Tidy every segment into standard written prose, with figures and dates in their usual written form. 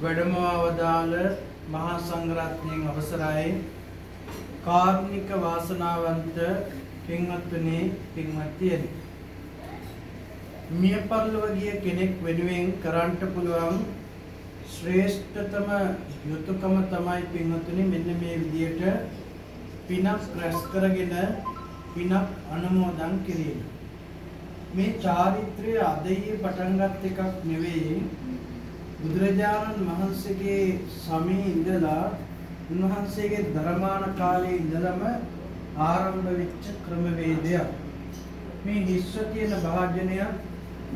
වැඩමවදාළ මහා සංඝරත්නයන් අවසරයි කාරුණික වාසනාවන්ත පින්වත්නි පින්වත්තියනි මිය පරලොව ගිය කෙනෙක් වෙනුවෙන් කරන්නට පුළුවන් ශ්‍රේෂ්ඨතම යුතුයකම තමයි පින්වත්නි මෙන්න මේ විදියට පිනක් රැස් කරගෙන පිනක් අනුමෝදන් කිරීම. මේ චාරිත්‍රය අදයේ පටන් ගත් එකක් නෙවෙයි බුදුරජාණන් වහන්සේගේ සමයේ ඉඳලා උන්වහන්සේගේ ධර්මාන කාලයේ ඉඳලම ආරම්භ වෙච්ච ක්‍රමවේදයක්. මේ හිස්ව තියෙන භාජනය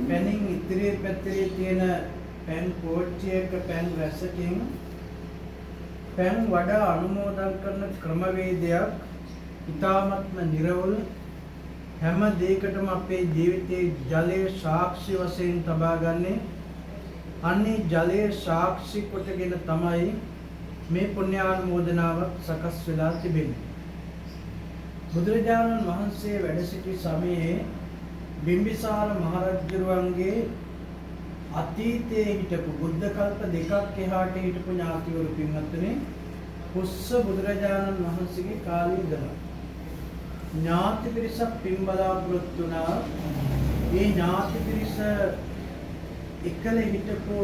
පැනින් ඉදිරියේ පැත්තේ තියෙන පැන් කෝච්චියක පැන් රැසකින් පැන් වඩා අනුමෝදන් කරන ක්‍රමවේදයක් ඉතාමත්ම නිර්වෘල් හැම දෙයකටම අපේ ජීවිතයේ ජලයේ සාක්ෂි වශයෙන් තබා ගන්නේ අන්නේ ජලයේ සාක්ෂි කොටගෙන තමයි මේ පුණ්‍යානුමෝදනාව සකස් වෙලා තිබෙන්නේ. බුදුරජාණන් වහන්සේ වැඩ සිටි සමයේ බිම්බිසාර මහරජුරුවන්ගේ අතීතයේ හිටපු බුද්ධ කල්ප දෙකක් එහාට හිටපු ඥාතිවරු පින්වත්නි කුස්ස බුදුරජාණන් වහන්සේගේ කාලේ ඉඳලා ඥාති පිරිසක් පින් බලාපොරොත්තු වුණා. මේ ඥාති පිරිස එකල හිටපු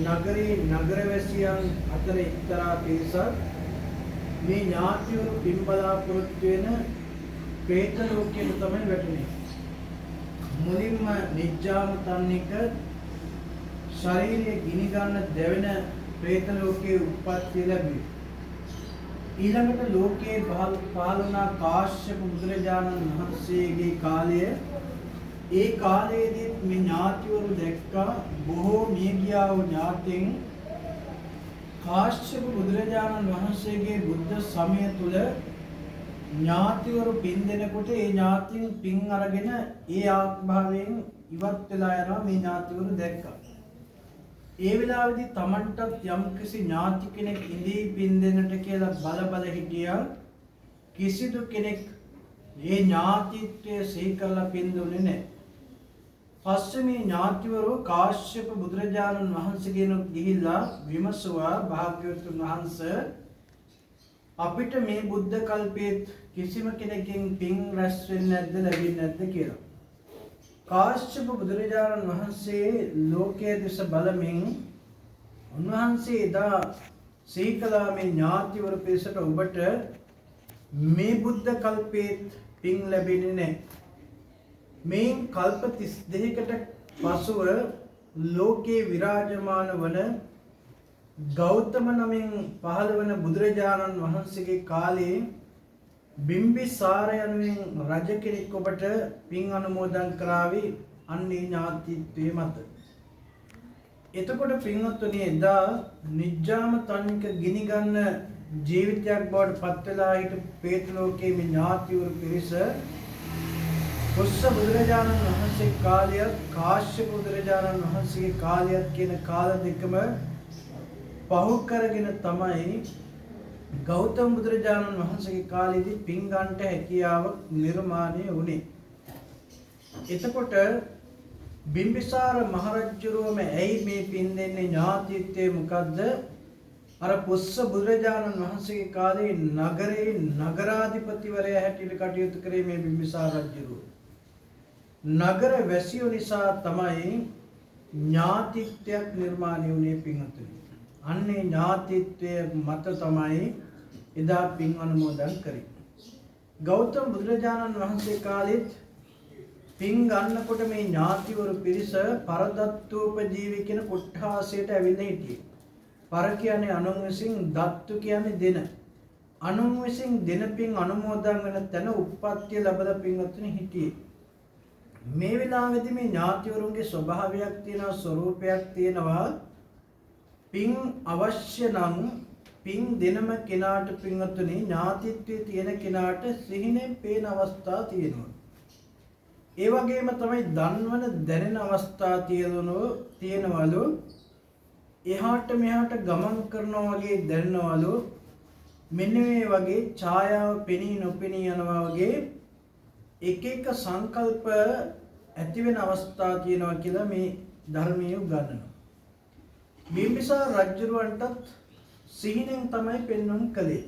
නගරේ නගරවැසියන් අතර එක්තරා පිරිසක් මේ ඥාතිවරු පින් බලාපොරොත්තු වෙන പ്രേත ලෝකයට තමයි වැටුනේ. මුලින්ම නිජ්ජාම තන්නික ශරීරයේ ගිනි ගන්න දැවෙන പ്രേත ලෝකයේ උප්පත්ති ලැබුවේ. ඊළඟට ලෝකයේ පහළුණා කාශ්‍යප බුදුරජාණන් වහන්සේගේ කාලය. ඒ කාලයේදී මේ ඥාතිවරු දැක්කා බොහෝ මිය ගියා වූ ඥාතීන් කාශ්‍යප බුදුරජාණන් වහන්සේගේ බුද්ධ සමය තුල ඥාතිවරු පින් දෙනකොට ඒ ඥාතීන් පින් අරගෙන ඒ ආත්මභාවයෙන් ඉවත් වෙලා යනවා මේ ඥාතිවරු දැක්කා. ඒ වෙලාවේදී Tamanටත් යම්කිසි ඥාති කෙනෙක් ඉඳී පින් දෙන්නට කියලා බල හිටියා. කිසිදු කෙනෙක් මේ ඥාතිත්වයේ සිහි කරලා පින් දුන්නේ නැහැ. පස්සේ මේ ඥාතිවරු කාශ්‍යප බුදුරජාණන් වහන්සේගෙන් ගිහිල්ලා විමසුවා භාග්‍යවතුන් වහන්සේ අපිට මේ බුද්ධ කල්පයේ කිසිම කෙනෙක්ගෙන් පින් රැස් වෙන්නේ නැද්ද ලැබෙන්නේ නැද්ද කියලා. කාශ්‍යප බුදුරජාණන් වහන්සේ ලෝකයේ දෙස බලමින් උන්වහන්සේ එදා සීකලා මේ ඥාතිවරු පිරිසට ඔබට මේ බුද්ධ කල්පයේ පින් ලැබෙන්නේ නැහැ. මේ කල්ප 32කට පසුව ලෝකේ විරාජමාන වන ගෞතම නමින් පහළ වන බුදුරජාණන් වහන්සේගේ කාලේ බිම්බිසාර යනුවෙන් රජ කෙනෙක් ඔබට පින් අනුමෝදන් කරાવી අන්නේ ඥාතිත්වයේ මත. එතකොට පින්වත්නි එදා නිජ්ජාම තනික ගිනි ගන්න ජීවිතයක් බවට පත් වෙලා හිටපු പ്രേත ලෝකයේ මේ ඥාතිවරු පිරිස කුස්ස බුදුරජාණන් වහන්සේ කාලය කාශ්‍යප බුදුරජාණන් වහන්සේගේ කාලයත් කියන කාල දෙකම පහු කරගෙන තමයි ගෞතම බුදුරජාණන් වහන්සේගේ කාලේදී පින් ගන්නට හැකියාව නිර්මාණය වුණේ. එතකොට බිම්බිසාර මහරජුරුවම ඇයි මේ පින් දෙන්නේ ඥාතිත්වයේ මොකද්ද? අර පුස්ස බුදුරජාණන් වහන්සේගේ කාලේ නගරේ නගරාධිපතිවරයා හැටියට කටයුතු කරේ මේ බිම්බිසාර රජුරුව. නගර වැසියෝ නිසා තමයි ඥාතිත්වයක් නිර්මාණය වුණේ පින්වත්නි. අන්නේ ඥාතිත්වයේ මත තමයි එදා පින් අනුමෝදන් කරේ. ගෞතම බුදුරජාණන් වහන්සේ කාලෙත් පින් ගන්නකොට මේ ඥාතිවරු පිරිස පරදත්තෝපජීවී කියන කොට්ඨාසයට ඇවිල්ලා හිටියේ. පර කියන්නේ අනුන් විසින් දත්තු කියන්නේ දෙන. අනුන් විසින් දෙන පින් අනුමෝදන් වෙන තැන උප්පත්තිය ලැබලා පින්වත්නි හිටියේ. මේ වෙලාවේදී මේ ඥාතිවරුන්ගේ ස්වභාවයක් තියෙනවා ස්වરૂපයක් තියෙනවා. පින් අවශ්‍ය නම් පින් දෙනම කෙනාට පින්වත්නි ඥාතිත්වයේ තියෙන කෙනාට සිහිනෙන් පේන අවස්ථා තියෙනවා. ඒ වගේම තමයි දන්වන දැනෙන අවස්ථා තියෙනවලු. එහාට මෙහාට ගමන් කරනවා වගේ දැනනවලු. මෙන්න මේ වගේ ඡායාව පෙනී නොපෙනී යනවා වගේ එක එක සංකල්ප ඇති වෙන අවස්ථා තියෙනවා කියලා මේ ධර්මයේ උගන්වනවා. බිම්බිසාර රජුරවන්ටත් සිහිනෙන් තමයි පෙන්වන්න කළේ.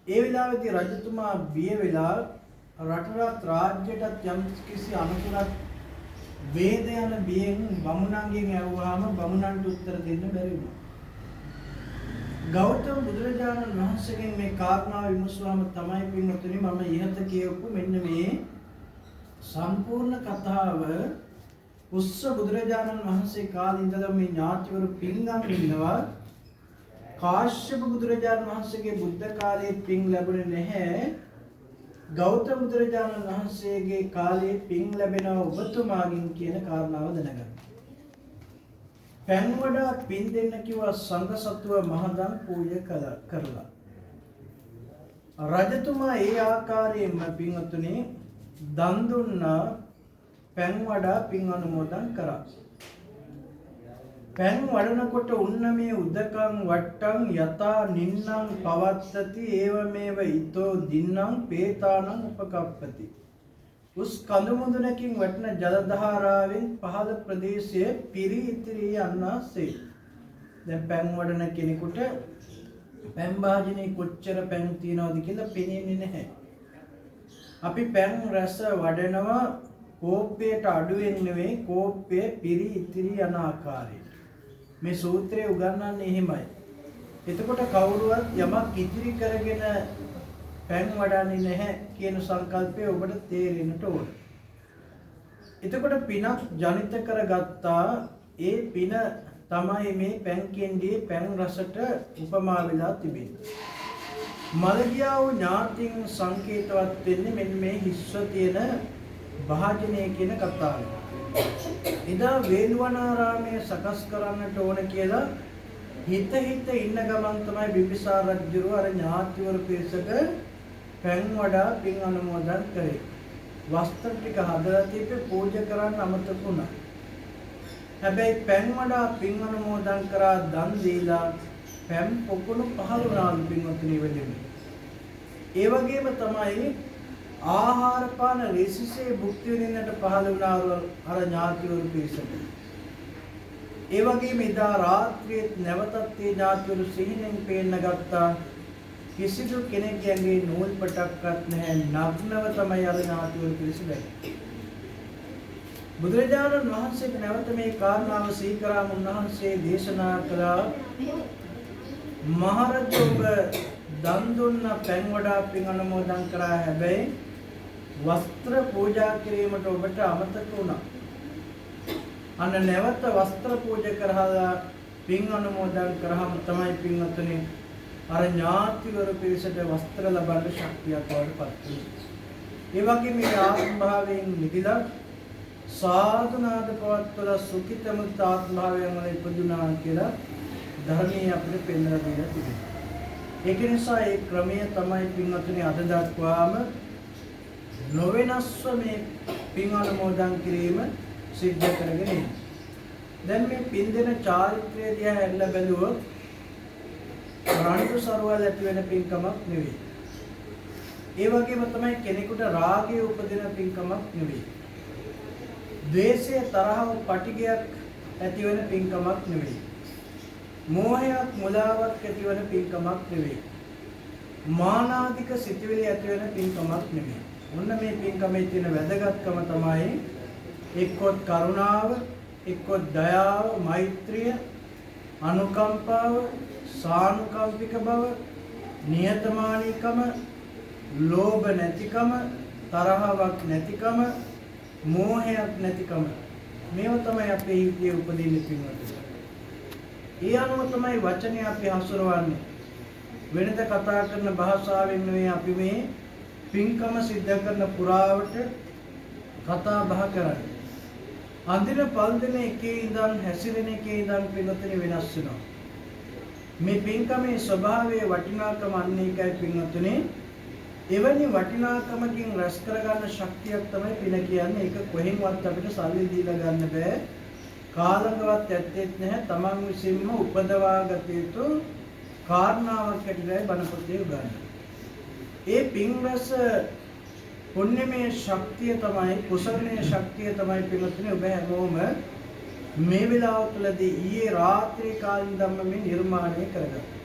ඒ වෙලාවේදී රජතුමා බිය වෙලා රටරත් රාජ්‍යයටත් යම් කිසි අනුකූලක් වේද යන බියෙන් බමුණන්ගෙන් ඇහුවාම බමුණන්ට උත්තර දෙන්න බැරි වුණා. ගෞතම බුදුරජාණන් වහන්සේගෙන් මේ කාරණාව විමසුවාම තමයි පින්වතුනි මම ඉහත කියවපු මෙන්න මේ සම්පූර්ණ කතාව උස්ස බුදුරජාණන් වහන්සේ කාලේ ඉඳලා මේ ඥාතිවරු පින්ගම් ඉන්නවා. කාශ්‍යප බුදුරජාණන් වහන්සේගේ බුද්ධ කාලයේ පින් ලැබුණේ නැහැ. ගෞතම බුදුරජාණන් වහන්සේගේ කාලේ පින් ලැබෙනවා ඔබතුමාගෙන් කියන කාරණාව දැනගන්න. පැන් වඩා පින් දෙන්න කිව්වා සංඝ සතුව මහදම් පූජා කරලා. රජතුමා ඒ ආකාරයෙන්ම පින්වතුනි දන් දුන්නා. පැන් වඩා පින් අනුමෝදන් කරා. පැන් වඩනකොට උන්න මේ උදකං වට්ටං යතා නින්නං පවත්තති ඒවමේව ඊතෝ දින්නම් පේතානං උපකප්පති. උස් කඳු මුදුනකින් වටන ජල ධාරාවෙන් පහළ ප්‍රදේශයේ පිරි ඉතිරි යන්නාසේ. දැන් පැන් වඩන කෙනෙකුට පැන් භාජනයේ කොච්චර පැන් තියනවද කියලා පෙනෙන්නේ නැහැ. අපි පැන් රස වඩනවා කෝප්පයට අඩුවෙන් නෙවෙයි කෝප්පයේ පිරි ඉතිරි යන ආකාරයට. මේ සූත්‍රය උගන්වන්නේ එහෙමයි. එතකොට කවුරුවත් යමක් ඉදිරි කරගෙන පැන් වඩන්නේ නැහැ කියන සංකල්පය ඔබට තේරෙන්නට ඕන. එතකොට පිනක් ජනිත කරගත්තා. ඒ පින තමයි මේ පැන් කෙන්ඩියේ පැන් රසට උපමා වෙලා තිබෙන්නේ. මලගියා වූ ඥාතින් සංකේතවත් වෙන්නේ මෙන්න මේ හිස්ව තියෙන භාජනය කියන කතාව. එදා වේළුවනාරාමයේ සකස් කරන්නට ඕන කියලා හිත ඉන්න ගමන් තමයි බිම්බිසාර රජුව අර ඥාතිවරු පිරිසට පැන් වඩා පින් අනුමෝදන් කරේ. වස්ත්‍ර ටික හදලා තිබ්බේ පූජා කරන්න අමතක වුණා. හැබැයි පැන් වඩා පින් අනුමෝදන් කරා දන් දීලා පැන් පොකුණු 15 නාලු පින්වතුනි වෙන්නේ. ඒ වගේම තමයි ආහාර පාන රෙසිසේ භුක්ති විඳින්නට පහළ වුණා අර ඥාතිවරු පිරිසට. ඒ වගේම එදා රාත්‍රියේ නැවතත් ඒ ඥාතිවරු සිහිනෙන් පේන්න ගත්තා. කිසිදු කෙනෙක්ගේ නූල් පටක්වත් නැහැ. නග්නව තමයි අර ඥාතිවරු පිරිස බැහැ. බුදුරජාණන් වහන්සේට නැවත මේ කාරණාව සීකරාම උන්වහන්සේ දේශනා කළා. මහරජුඹ දන් දුන්න පැන් වඩා පින් අනුමෝදන් කරා. හැබැයි වස්ත්‍ර පූජා කිරීමට ඔබට අමතක වුණා. අන්න නැවත වස්ත්‍ර පූජා කරලා පින් අනුමෝදන් කරාම තමයි පින්වත්නි අර ඥාතිවරු පිරිසට වස්ත්‍ර ලබන්න ශක්තියක් වඩපත් වෙන්නේ. ඒ වගේ මේ ආත්ම භාවයෙන් මිදලා සාධනාද පවත්වලා සුඛිතමුත් ආත්ම භාවයෙන් වල ඉපදුනා කියලා ධර්මයේ අපිට පෙන්වලා දීලා තිබෙනවා. ඒක නිසා ඒ ක්‍රමය තමයි පින්වත්නි අද දක්වාම නොවෙනස්ව මේ පින් අනුමෝදන් කිරීම සිද්ධ කරගෙන ඉන්නේ. දැන් මේ පින් දෙන චාරිත්‍රය දිහා හැරිලා බැලුවොත් රණ්ඩු සරුවල් ඇති වෙන පින්කමක් නෙවෙයි. ඒ වගේම තමයි කෙනෙකුට රාගය උපදින පින්කමක් නෙවෙයි. ද්වේෂය තරහව පටිගයක් ඇති වෙන පින්කමක් නෙවෙයි. මෝහයක් මුලාවක් ඇති වෙන පින්කමක් නෙවෙයි. මානාධික සිතිවිලි ඇති වෙන පින්කමක් නෙවෙයි. ඔන්න මේ පින්කමේ තියෙන වැදගත්කම තමයි එක්කොත් කරුණාව, එක්කොත් දයාව, මෛත්‍රිය, අනුකම්පාව, සානුකම්පික බව, නියතමානීකම, ලෝභ නැතිකම, තරහවක් නැතිකම, මෝහයක් නැතිකම. මේව තමයි අපේ හිතේ උපදින්න පින්වතුනි. ඒ අනුව තමයි වචනේ අපි හසුරවන්නේ. වෙනද කතා කරන භාෂාවෙන් නෙවෙයි අපි මේ පින්කම සිද්ධ කරන පුරාවට කතා බහ කරන්නේ. අන්දින පල්දෙන එකේ ඉඳන් හැසිරෙන එකේ ඉඳන් පින්වතුනි වෙනස් වෙනවා. මේ පින්කමේ ස්වභාවයේ වටිනාකම අන්නේකයි පින්වතුනි. එවැනි වටිනාකමකින් රැස් කරගන්න ශක්තියක් තමයි පින කියන්නේ. ඒක කොහෙන්වත් අපිට සල්ලි දීලා ගන්න බෑ. කාලකවත් ඇත්තෙත් නැහැ. Taman විසින්ම උපදවාගත යුතු කාරණාවක් ඇටිලා බණ පොතේ උගන්වන්නේ. ඒ පින් රස පුණ්‍යමය ශක්තිය තමයි කුසලමය ශක්තිය තමයි පිළිතුරේ ඔබ හැමෝම මේ වෙලාව තුළදී ඊයේ රාත්‍රී කාලේ ධම්ම මේ නිර්මාණය කරගත්තා.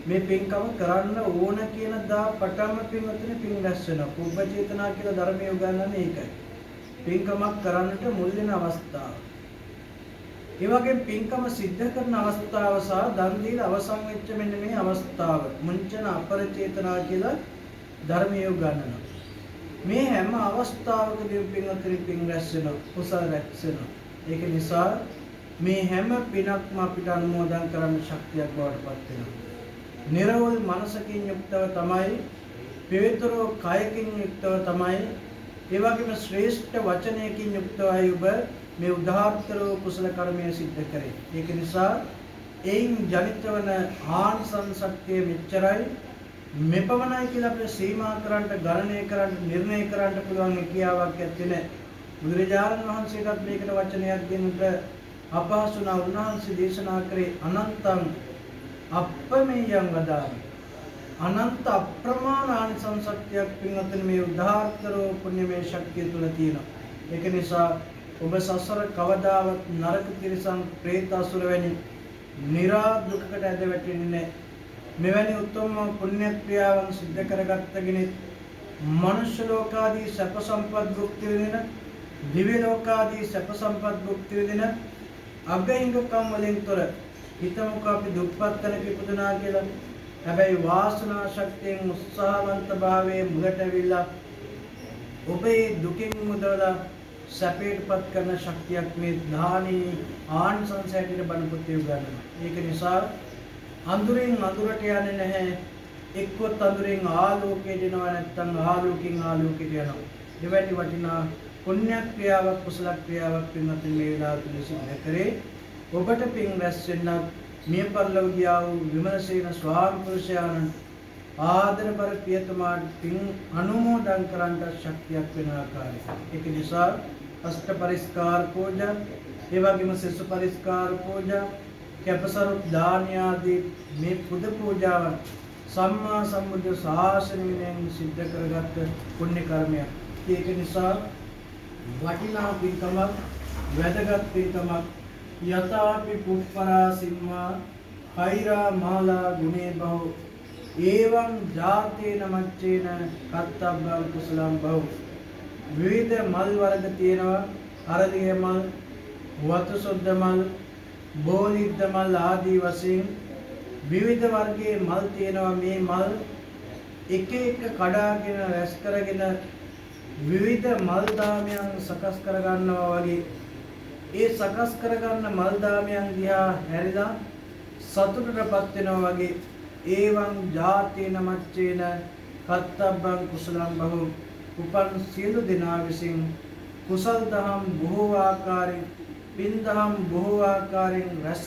මේ පින්කම කරන්න ඕන කියන දා පටන්ම පින්වතුනි පින් රැස් වෙනවා. පුබ්බ චේතනා කියලා ධර්මයේ උගන්වන්නේ ඒකයි. පින්කමක් කරන්නට මුල් වෙන අවස්ථාව. ඒ වගේම පින්කම සිද්ධ කරන අවස්ථාව සහ දන් දීලා අවසන් වෙච්ච මෙන්න මේ අවස්ථාව මුංචන අපරචේතනා කියලා ධර්මයේ උගන්වනවා. මේ හැම අවස්ථාවකදී පින්වතුනි පින් රැස් වෙනවා. කුසල රැස් වෙනවා. ඒක නිසා මේ හැම පිනක්ම අපිට අනුමෝදන් කරන්න ශක්තියක් බවට පත් වෙනවා. නිර්වල් මනසකින් යුක්තව තමයි පවිත්‍ර කායකින් යුක්තව තමයි ඒ වගේම ශ්‍රේෂ්ඨ වචනයකින් යුක්තවයි ඔබ මේ උදාාරතර කුසල කර්මය සිද්ධ කරේ. ඒක නිසා එයින් ජනිත වන ආනිසංසක්තිය මෙච්චරයි මෙපමණයි කියලා අපිට සීමා කරන්න ගණනය කරන්න නිර්ණය කරන්න පුළුවන් කියාවක් ඇත්තේ නැහැ. බුදුරජාණන් වහන්සේටත් මේකට වචනයක් දෙන්නට අපහසුනා උන්වහන්සේ දේශනා කරේ අනන්තං අප්පමේයං වදාමි. අනන්ත අප්‍රමාණ ආනිසංසක්තියක් පින්වත්නි මේ උදාාරතරෝ පුණ්‍යමය ශක්තිය තුල තියෙනවා. ඒක නිසා ඔබ සසර කවදාවත් නරක තිරසං പ്രേත අසුර වැනි නිරාදුකකට ඇද වැටෙන්නේ නැහැ. මෙවැනි උතුම් පුණ්‍ය ක්‍රියාවන් සිද්ධ කරගත්තගෙන මනුෂ්‍ය ලෝකාදී සැප සම්පත් භුක්ති විඳින දිව්‍ය ලෝකාදී සැප සම්පත් භුක්ති විඳින අග්ගහිඟකම් වලින් තොර හිතමුක අපි දුක්පත් තැනක ඉපදුනා කියලා. හැබැයි වාසනා ශක්තියෙන් උත්සාහවන්ත භාවයේ මුලට ඇවිල්ලා ඔබේ දුකින් මුදවලා සැපයටපත් කරන ශක්තියක් මේ දානී ආනිසංසයට බණ පොතේ උගන්වනවා. ඒක නිසා අඳුරෙන් අඳුරට යන්නේ නැහැ. එක්කොත් අඳුරෙන් ආලෝකයට යනවා නැත්නම් ආලෝකයෙන් ආලෝකයට යනවා. දෙවැනි වටිනා පුණ්‍ය ක්‍රියාවක් කුසල ක්‍රියාවක් පින්වත්නි මේ වෙලාවට සිද්ධ කරේ. ඔබට පින් රැස් වෙන්නත් මිය පරලොව ගියා වූ විමලසේන ස්වාමි පුරුෂයාණන් ආදරබර පියතුමාට පින් අනුමෝදන් කරන්නට ශක්තියක් වෙන ආකාරය. ඒක නිසා අෂ්ට පරිස්කාර පූජා, ඒ වගේම සෙසු පරිස්කාර පූජා, කැපසරු දාන ආදී මේ පුද පූජාවන් සම්මා සම්බුද්ධ ශාසනයෙන් සිද්ධ කරගත් පුණ්‍ය කර්මයක්. ඒක නිසා වටිනා පින්කමක්, වැදගත් පින්කමක් යතාපි පුප්පරා සිම්මා කෛරා මාලා ගුණේ බහු එවං ජාතේන මච්චේන කත්තබ්බං කුසලං බහු. විවිධ මල් වර්ග තියෙනවා. අරලිය මල්, වතු සුද්ධ මල්, බෝධිද්ද මල් ආදී වශයෙන් විවිධ වර්ගයේ මල් තියෙනවා. මේ මල් එක එක කඩාගෙන රැස් කරගෙන විවිධ මල් දාමයන් සකස් කර ගන්නවා වගේ ඒ සකස් කරගන්න මල් දාමයන් දිහා හැරිලා සතුටටපත් වෙනවා වගේ ඒවං ජාතේන මච්චේන කත්තබ්බං කුසලං බහු. උපන් සියලු දෙනා විසින් කුසල් දහම් බොහෝ ආකාරයෙන් පින් දහම් බොහෝ ආකාරයෙන් රැස්